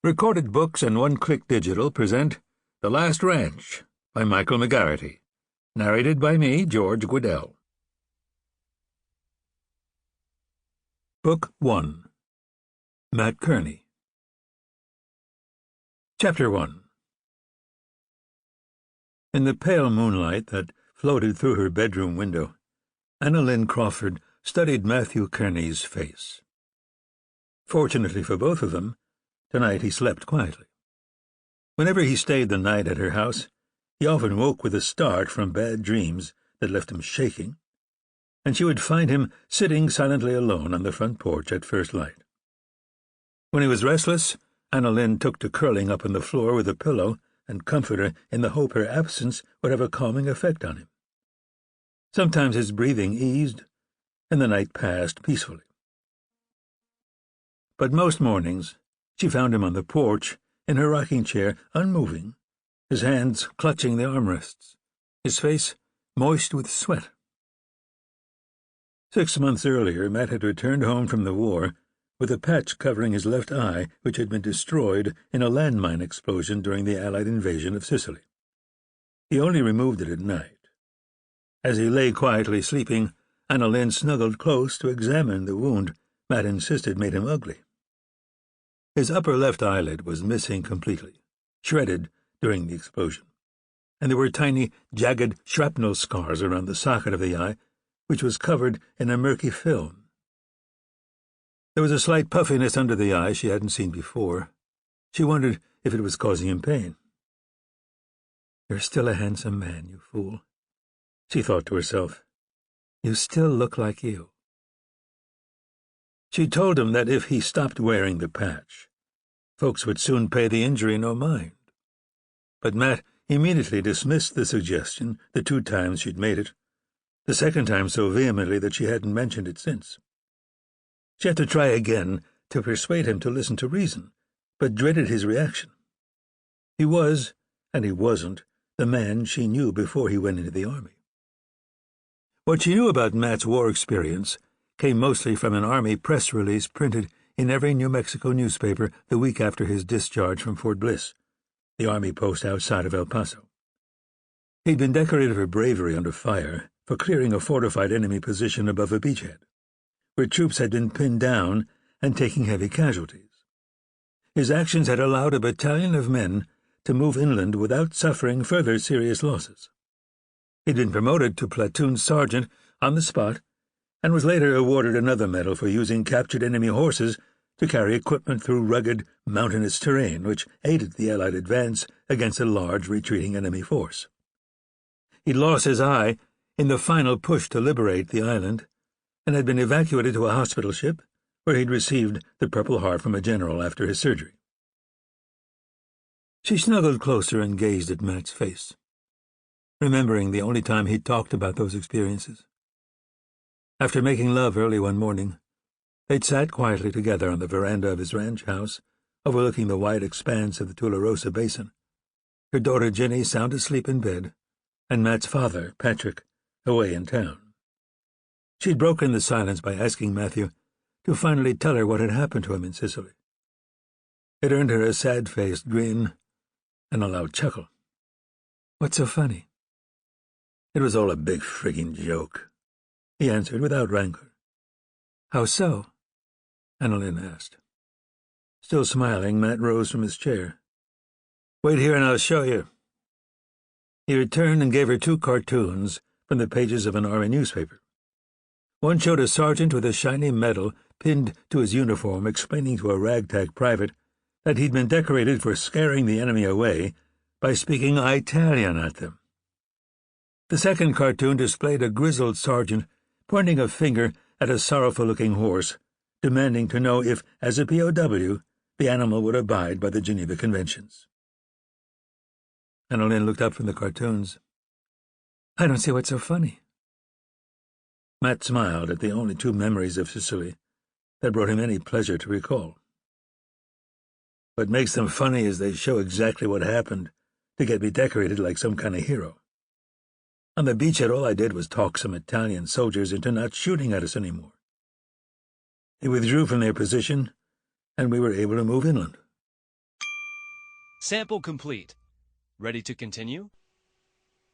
Recorded Books and One-Click Digital present The Last Ranch by Michael McGarrity, narrated by me, George Guidall. Book 1. Matt Kerney. Chapter 1. In the pale moonlight that floated through her bedroom window, Anna Lynn Crawford studied Matthew Kerney's face. Fortunately for both of them, tonight he slept quietly. Whenever he stayed the night at her house, he often woke with a start from bad dreams that left him shaking, and she would find him sitting silently alone on the front porch at first light. When he was restless, Anna Lynn took to curling up on the floor with a pillow and comforter in the hope her absence would have a calming effect on him. Sometimes his breathing eased, and the night passed peacefully. But most mornings, she found him on the porch, in her rocking chair, unmoving, his hands clutching the armrests, his face moist with sweat. 6 months earlier, Matt had returned home from the war with a patch covering his left eye which had been destroyed in a landmine explosion during the Allied invasion of Sicily. He only removed it at night. As he lay quietly sleeping, Anna Lynn snuggled close to examine the wound Matt insisted made him ugly. His upper left eyelid was missing completely, shredded during the explosion, and there were tiny, jagged shrapnel scars around the socket of the eye, which was covered in a murky film. There was a slight puffiness under the eye she hadn't seen before. She wondered if it was causing him pain. "You're still a handsome man, you fool," she thought to herself. "You still look like you." She told him that if he stopped wearing the patch, folks would soon pay the injury no mind. But Matt immediately dismissed the suggestion the 2 times she'd made it, the second time so vehemently that she hadn't mentioned it since. She had to try again to persuade him to listen to reason, but dreaded his reaction. He was, and he wasn't, the man she knew before he went into the army. What she knew about Matt's war experience came mostly from an Army press release printed in every New Mexico newspaper the week after his discharge from Fort Bliss, the Army post outside of El Paso. He'd been decorated for bravery under fire for clearing a fortified enemy position above a beachhead, where troops had been pinned down and taking heavy casualties. His actions had allowed a battalion of men to move inland without suffering further serious losses. He'd been promoted to platoon sergeant on the spot and was later awarded another medal for using captured enemy horses to carry equipment through rugged, mountainous terrain which aided the Allied advance against a large, retreating enemy force. He'd lost his eye in the final push to liberate the island and had been evacuated to a hospital ship where he'd received the Purple Heart from a general after his surgery. She snuggled closer and gazed at Matt's face, remembering the only time he'd talked about those experiences. After making love early one morning, they'd sat quietly together on the veranda of his ranch house, overlooking the wide expanse of the Tularosa Basin, her daughter Jenny sound asleep in bed, and Matt's father, Patrick, away in town. She'd broken the silence by asking Matthew to finally tell her what had happened to him in Sicily. It earned her a sad-faced grin and a loud chuckle. "What's so funny?" "It was all a big frigging joke," he answered without rancor. "How so?" Anna Lynn asked. Still smiling, Matt rose from his chair. "Wait here and I'll show you." He returned and gave her 2 cartoons from the pages of an Army newspaper. One showed a sergeant with a shiny medal pinned to his uniform explaining to a ragtag private that he'd been decorated for scaring the enemy away by speaking Italian at them. The second cartoon displayed a grizzled sergeant pointing a finger at a sorrowful-looking horse, demanding to know if, as a POW, the animal would abide by the Geneva Conventions. Anna Lynn looked up from the cartoons. "I don't see what's so funny." Matt smiled at the only 2 memories of Sicily that brought him any pleasure to recall. "What makes them funny is they show exactly what happened to get me decorated like some kind of hero. On the beachhead, all I did was talk some Italian soldiers into not shooting at us anymore. They withdrew from their position, and we were able to move inland. Sample complete. Ready to continue?